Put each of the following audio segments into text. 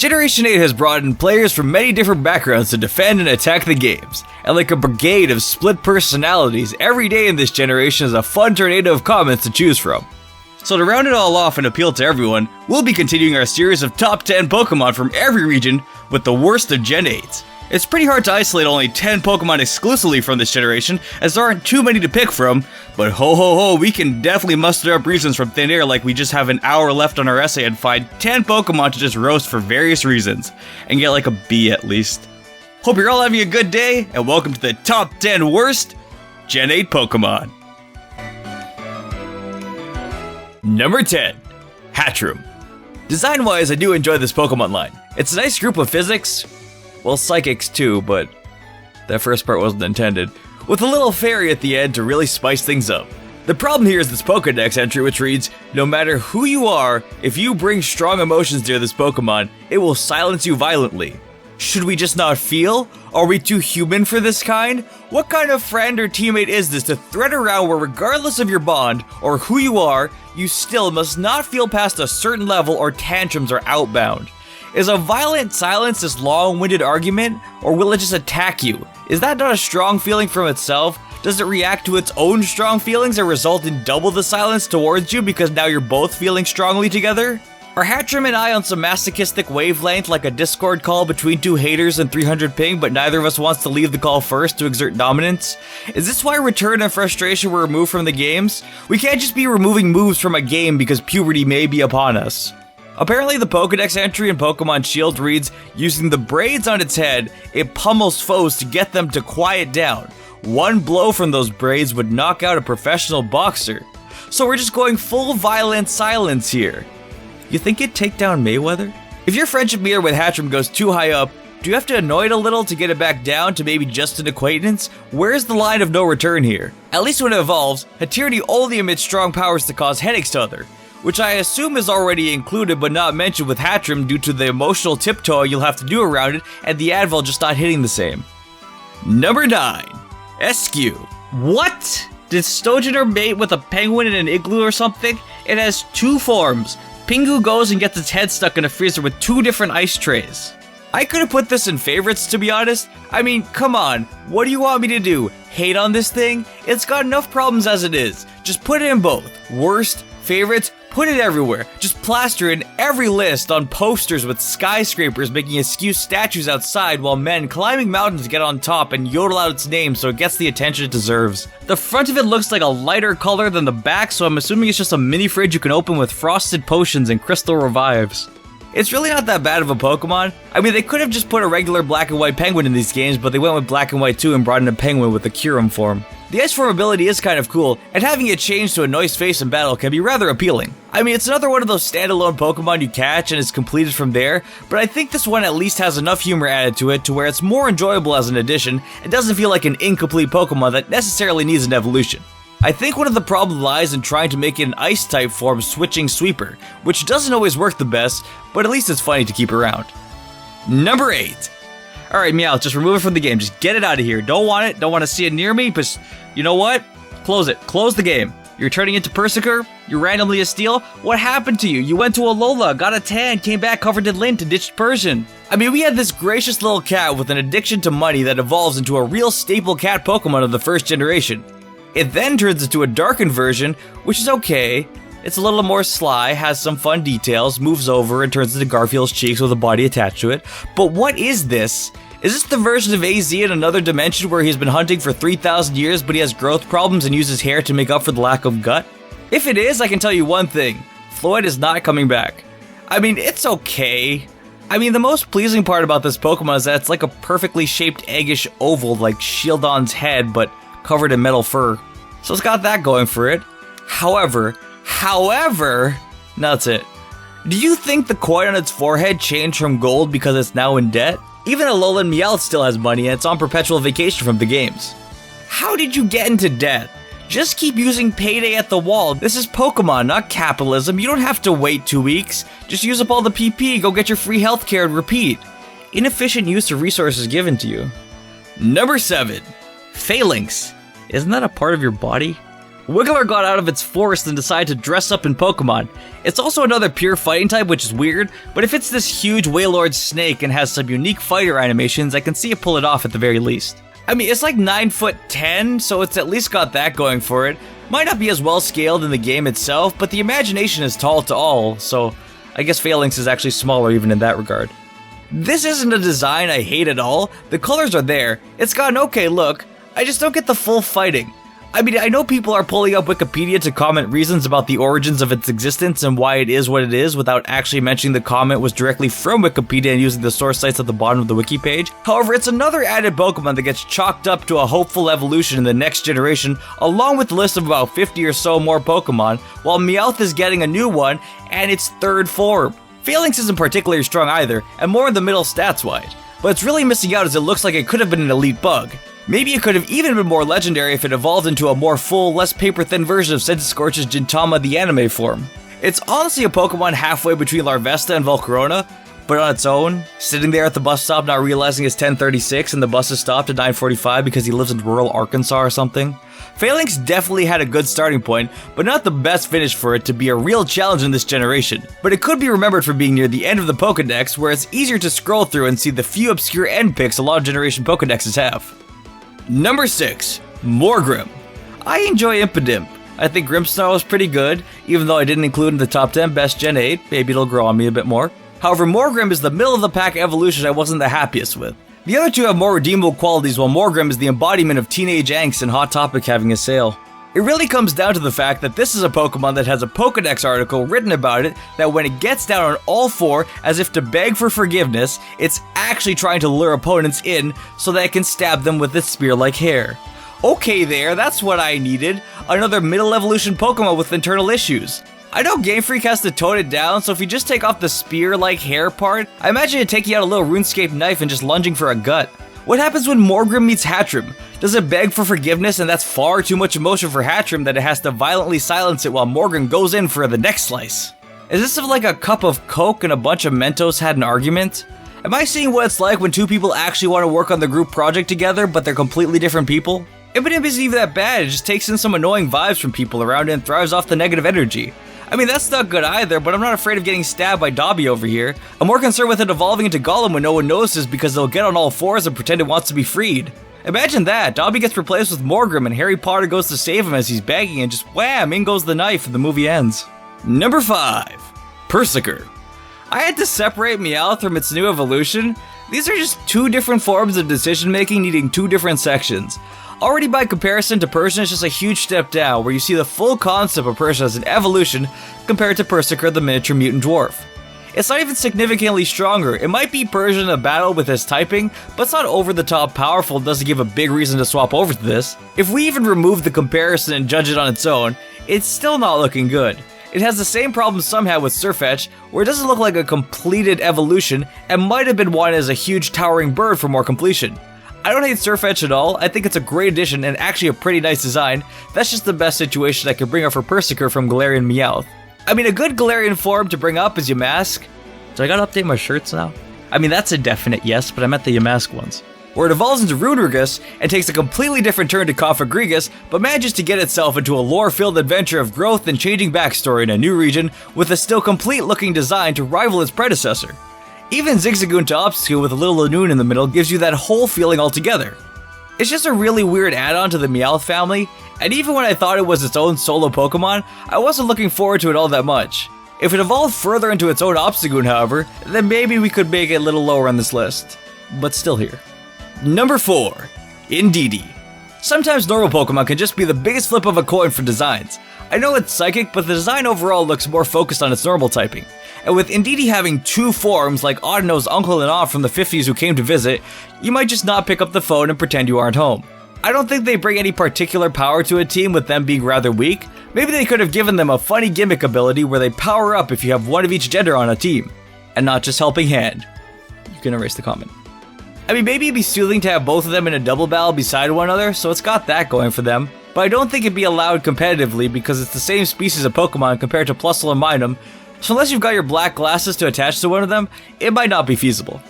Generation 8 has brought in players from many different backgrounds to defend and attack the games, and like a brigade of split personalities, every day in this generation is a fun tornado of comments to choose from. So to round it all off and appeal to everyone, we'll be continuing our series of top 10 Pokemon from every region with the worst of Gen 8. It's pretty hard to isolate only 10 Pokemon exclusively from this generation, as there aren't too many to pick from, but ho ho ho, we can definitely muster up reasons from thin air like we just have an hour left on our essay and find 10 Pokemon to just roast for various reasons, and get like a B at least. Hope you're all having a good day, and welcome to the top 10 worst Gen 8 Pokemon. Number 10. Hatchroom. Design-wise, I do enjoy this Pokemon line. It's a nice group of physics, well, psychics too, but that first part wasn't intended, with a little fairy at the end to really spice things up. The problem here is this Pokédex entry which reads, no matter who you are, if you bring strong emotions near this Pokemon, it will silence you violently. Should we just not feel? Are we too human for this kind? What kind of friend or teammate is this to thread around where regardless of your bond or who you are, you still must not feel past a certain level or tantrums are outbound? Is a violent silence this long-winded argument, or will it just attack you? Is that not a strong feeling from itself? Does it react to its own strong feelings and result in double the silence towards you because now you're both feeling strongly together? Are Hatchroom and I on some masochistic wavelength like a Discord call between two haters and 300 ping, but neither of us wants to leave the call first to exert dominance? Is this why return and frustration were removed from the games? We can't just be removing moves from a game because puberty may be upon us. Apparently the Pokédex entry in Pokemon Shield reads, using the braids on its head, it pummels foes to get them to quiet down. One blow from those braids would knock out a professional boxer. So we're just going full violent silence here. You think it'd take down Mayweather? If your friendship meter with Hatchroom goes too high up, do you have to annoy it a little to get it back down to maybe just an acquaintance? Where's the line of no return here? At least when it evolves, Hatirni only emits strong powers to cause headaches to others, which I assume is already included but not mentioned with Hatchroom due to the emotional tiptoe you'll have to do around it and the Advil just not hitting the same. Number 9. Eskew. What? Did Stogener mate with a penguin in an igloo or something? It has two forms. Pingu goes and gets its head stuck in a freezer with two different ice trays. I could have put this in favorites, to be honest. I mean, come on, what do you want me to do? Hate on this thing? It's got enough problems as it is. Just put it in both. Worst, favorites, put it everywhere. Just plaster in every list on posters with skyscrapers making askew statues outside while men climbing mountains get on top and yodel out its name so it gets the attention it deserves. The front of it looks like a lighter color than the back, so I'm assuming it's just a mini fridge you can open with frosted potions and crystal revives. It's really not that bad of a Pokemon. I mean, they could have just put a regular black and white penguin in these games, but they went with black and white too and brought in a penguin with the Kyurem form. The ice form ability is kind of cool, and having it change to a nice face in battle can be rather appealing. I mean, it's another one of those standalone Pokemon you catch and is completed from there, but I think this one at least has enough humor added to it to where it's more enjoyable as an addition and doesn't feel like an incomplete Pokemon that necessarily needs an evolution. I think one of the problems lies in trying to make it an ice-type form switching sweeper, which doesn't always work the best, but at least it's funny to keep around. Number 8. Alright, Meowth, just remove it from the game. Just get it out of here. Don't want it. Don't want to see it near me. But you know what? Close it. Close the game. You're turning into Persiker? You're randomly a Steel? What happened to you? You went to Alola, got a tan, came back covered in lint and ditched Persian. I mean, we had this gracious little cat with an addiction to money that evolves into a real staple cat Pokemon of the first generation. It then turns into a darkened version, which is okay. It's a little more sly, has some fun details, moves over and turns into Garfield's cheeks with a body attached to it. But what is this? Is this the version of AZ in another dimension where he's been hunting for 3,000 years but he has growth problems and uses hair to make up for the lack of gut? If it is, I can tell you one thing. Floyd is not coming back. I mean, it's okay. I mean, the most pleasing part about this Pokemon is that it's like a perfectly shaped eggish oval like Shieldon's head but covered in metal fur. So it's got that going for it. However, that's it. Do you think the coin on its forehead changed from gold because it's now in debt? Even Alolan Meowth still has money and it's on perpetual vacation from the games. How did you get into debt? Just keep using payday at the wall. This is Pokemon, not capitalism. You don't have to wait 2 weeks. Just use up all the PP, go get your free healthcare and repeat. Inefficient use of resources given to you. Number 7. Phalanx. Isn't that a part of your body? Wiggler got out of its forest and decided to dress up in Pokemon. It's also another pure fighting type, which is weird, but if it's this huge Wailord snake and has some unique fighter animations, I can see it pull it off at the very least. I mean, it's like 9'10", so it's at least got that going for it. Might not be as well scaled in the game itself, but the imagination is tall to all, so I guess Phalanx is actually smaller even in that regard. This isn't a design I hate at all. The colors are there, it's got an okay look, I just don't get the full fighting. I mean, I know people are pulling up Wikipedia to comment reasons about the origins of its existence and why it is what it is without actually mentioning the comment was directly from Wikipedia and using the source sites at the bottom of the wiki page. However, it's another added Pokemon that gets chalked up to a hopeful evolution in the next generation, along with a list of about 50 or so more Pokemon, while Meowth is getting a new one and its third form. Phalanx isn't particularly strong either, and more in the middle stats-wise, but it's really missing out as it looks like it could have been an elite bug. Maybe it could have even been more legendary if it evolved into a more full, less paper-thin version of Centiskorch's Gintama the anime form. It's honestly a Pokemon halfway between Larvesta and Volcarona, but on its own, sitting there at the bus stop not realizing it's 10:36 and the bus is stopped at 9:45 because he lives in rural Arkansas or something. Phalanx definitely had a good starting point, but not the best finish for it to be a real challenge in this generation. But it could be remembered for being near the end of the Pokedex, where it's easier to scroll through and see the few obscure end picks a lot of generation Pokedexes have. Number 6. Morgrim. I enjoy Impidimp. I think Grimmsnarl is pretty good, even though I didn't include in the top 10 best Gen 8, maybe it'll grow on me a bit more. However, Morgrim is the middle of the pack evolution I wasn't the happiest with. The other two have more redeemable qualities, while Morgrim is the embodiment of teenage angst and Hot Topic having a sale. It really comes down to the fact that this is a Pokemon that has a Pokedex article written about it that when it gets down on all four as if to beg for forgiveness, it's actually trying to lure opponents in so that it can stab them with its spear-like hair. Okay there, that's what I needed. Another middle evolution Pokemon with internal issues. I know Game Freak has to tone it down, so if you just take off the spear-like hair part, I imagine it taking out a little RuneScape knife and just lunging for a gut. What happens when Morgrim meets Hatterene? Does it beg for forgiveness and that's far too much emotion for Hatterene that it has to violently silence it while Morgrim goes in for the next slice? Is this like a cup of Coke and a bunch of Mentos had an argument? Am I seeing what it's like when two people actually want to work on the group project together but they're completely different people? Impidimp isn't even that bad, it just takes in some annoying vibes from people around it and thrives off the negative energy. I mean, that's not good either, but I'm not afraid of getting stabbed by Dobby over here. I'm more concerned with it evolving into Gollum when no one notices because they'll get on all fours and pretend it wants to be freed. Imagine that, Dobby gets replaced with Morgrim and Harry Potter goes to save him as he's begging and just wham, in goes the knife and the movie ends. Number 5. Persiker. I had to separate Meowth from its new evolution. These are just two different forms of decision making needing two different sections. Already by comparison to Persian, it's just a huge step down, where you see the full concept of Persian as an evolution compared to Persiker the miniature mutant dwarf. It's not even significantly stronger. It might be Persian in a battle with his typing, but it's not over the top powerful and doesn't give a big reason to swap over to this. If we even remove the comparison and judge it on its own, it's still not looking good. It has the same problems some had with Sirfetch'd, where it doesn't look like a completed evolution and might have been wanted as a huge towering bird for more completion. I don't hate Sirfetch'd at all, I think it's a great addition and actually a pretty nice design. That's just the best situation I could bring up for Persiker from Galarian Meowth. I mean, a good Galarian form to bring up is Yamask. So I gotta update my shirts now? I mean, that's a definite yes, but I meant the Yamask ones. Where it evolves into Runerigus and takes a completely different turn to Cofagrigus, but manages to get itself into a lore-filled adventure of growth and changing backstory in a new region with a still complete-looking design to rival its predecessor. Even Zigzagoon to Obstagoon with a little Lanoon in the middle gives you that whole feeling altogether. It's just a really weird add-on to the Meowth family, and even when I thought it was its own solo Pokemon, I wasn't looking forward to it all that much. If it evolved further into its own Obstagoon, however, then maybe we could make it a little lower on this list. But still here. Number 4. Indeedee. Sometimes normal Pokemon can just be the biggest flip of a coin for designs. I know it's psychic, but the design overall looks more focused on its normal typing. And with Indeedee having two forms like Audino's uncle and aunt from the 50s who came to visit, you might just not pick up the phone and pretend you aren't home. I don't think they bring any particular power to a team with them being rather weak. Maybe they could have given them a funny gimmick ability where they power up if you have one of each gender on a team, and not just helping hand. You can erase the comment. I mean, maybe it'd be soothing to have both of them in a double battle beside one another, so it's got that going for them. But I don't think it'd be allowed competitively because it's the same species of Pokemon compared to Plusle and Minun, so unless you've got your black glasses to attach to one of them, it might not be feasible.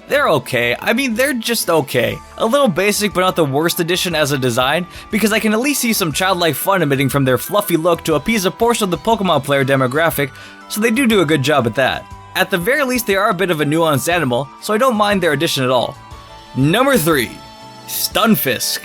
They're okay. I mean, they're just okay. A little basic, but not the worst addition as a design, because I can at least see some childlike fun emitting from their fluffy look to appease a portion of the Pokemon player demographic, so they do a good job at that. At the very least, they are a bit of a nuanced animal, so I don't mind their addition at all. Number 3. Stunfisk.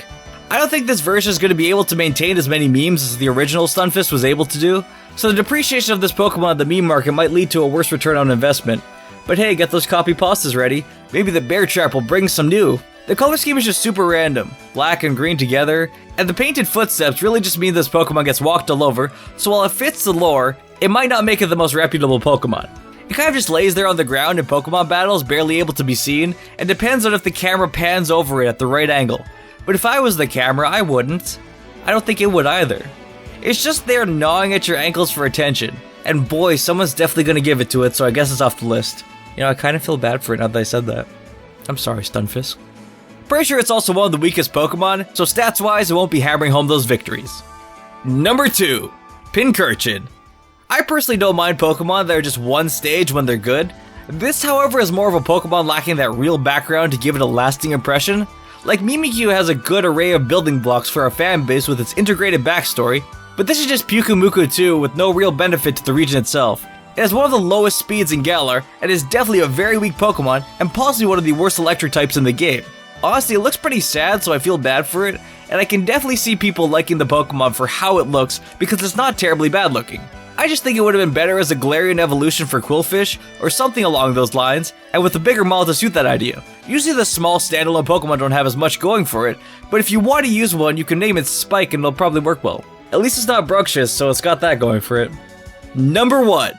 I don't think this version is going to be able to maintain as many memes as the original Stunfisk was able to do, so the depreciation of this Pokemon at the meme market might lead to a worse return on investment. But hey, get those copy pastas ready. Maybe the bear trap will bring some new. The color scheme is just super random, black and green together, and the painted footsteps really just mean this Pokemon gets walked all over, so while it fits the lore, it might not make it the most reputable Pokemon. It kind of just lays there on the ground in Pokemon battles, barely able to be seen, and depends on if the camera pans over it at the right angle. But if I was the camera, I wouldn't. I don't think it would either. It's just there gnawing at your ankles for attention, and boy, someone's definitely gonna give it to it, so I guess it's off the list. You know, I kind of feel bad for it now that I said that. I'm sorry, Stunfisk. Pretty sure it's also one of the weakest Pokemon, so stats-wise, it won't be hammering home those victories. Number 2. Pincurchin. I personally don't mind Pokemon that are just one stage when they're good. This, however, is more of a Pokemon lacking that real background to give it a lasting impression. Like, Mimikyu has a good array of building blocks for our fan base with its integrated backstory, but this is just Pyukumuku 2 with no real benefit to the region itself. It has one of the lowest speeds in Galar, and is definitely a very weak Pokemon, and possibly one of the worst electric types in the game. Honestly, it looks pretty sad, so I feel bad for it, and I can definitely see people liking the Pokemon for how it looks, because it's not terribly bad looking. I just think it would have been better as a Galarian evolution for Quillfish, or something along those lines, and with a bigger model to suit that idea. Usually the small standalone Pokemon don't have as much going for it, but if you want to use one, you can name it Spike and it'll probably work well. At least it's not Bruxish, so it's got that going for it. Number 1.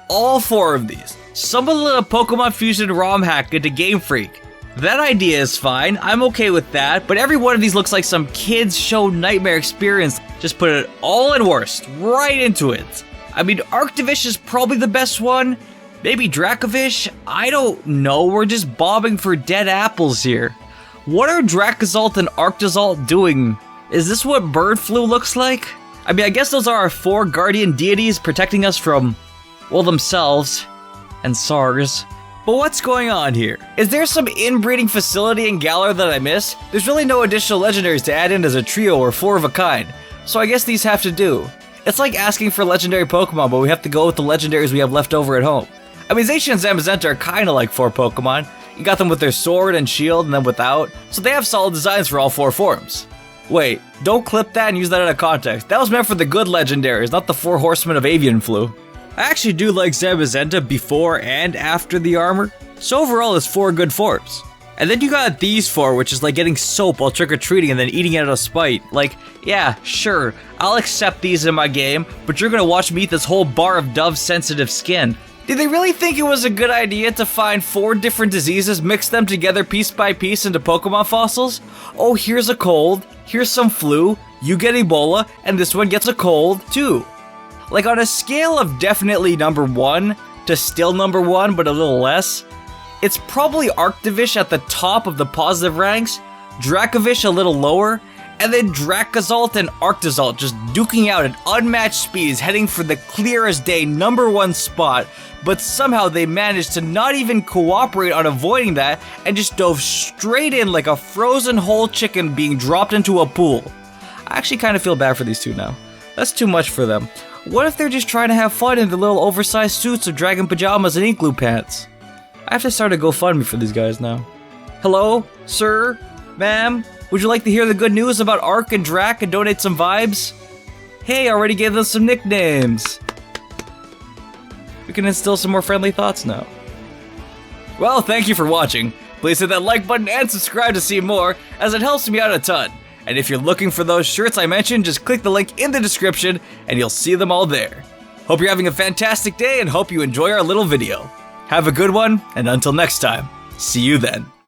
All 4 of these. Someone let a Pokemon Fusion ROM hack into Game Freak. That idea is fine, I'm okay with that, but every one of these looks like some kids show nightmare experience. Just put it all in worst, right into it. I mean, Arctovish is probably the best one. Maybe Dracovish? I don't know, we're just bobbing for dead apples here. What are Dracozalt and Arctozolt doing? Is this what bird flu looks like? I mean, I guess those are our 4 guardian deities protecting us from, well, themselves and SARS. But what's going on here? Is there some inbreeding facility in Galar that I missed? There's really no additional legendaries to add in as a trio or 4 of a kind, so I guess these have to do. It's like asking for legendary Pokemon, but we have to go with the legendaries we have left over at home. I mean, Zacian and Zamazenta are kinda like 4 Pokemon. You got them with their sword and shield and then without, so they have solid designs for all 4 forms. Wait, don't clip that and use that out of context. That was meant for the good legendaries, not the 4 horsemen of avian flu. I actually do like Zamazenta before and after the armor, so overall it's 4 good forms. And then you got these 4, which is like getting soap while trick-or-treating and then eating it out of spite. Like, yeah, sure, I'll accept these in my game, but you're gonna watch me eat this whole bar of Dove-sensitive skin. Did they really think it was a good idea to find 4 different diseases, mix them together piece by piece into Pokemon fossils? Oh, here's a cold, here's some flu, you get Ebola, and this one gets a cold, too. Like, on a scale of definitely number 1 to still number 1, but a little less, it's probably Arctovish at the top of the positive ranks, Dracovish a little lower, and then Dracozalt and Arctozolt just duking out at unmatched speeds, heading for the clear as day number 1 spot, but somehow they managed to not even cooperate on avoiding that and just dove straight in like a frozen whole chicken being dropped into a pool. I actually kind of feel bad for these 2 now. That's too much for them. What if they're just trying to have fun in the little oversized suits of dragon pajamas and ink glue pants? I have to start a GoFundMe for these guys now. Hello, sir, ma'am, would you like to hear the good news about Arc and Drac and donate some vibes? Hey, I already gave them some nicknames. We can instill some more friendly thoughts now. Well, thank you for watching. Please hit that like button and subscribe to see more, as it helps me out a ton. And if you're looking for those shirts I mentioned, just click the link in the description and you'll see them all there. Hope you're having a fantastic day and hope you enjoy our little video. Have a good one, and until next time, see you then.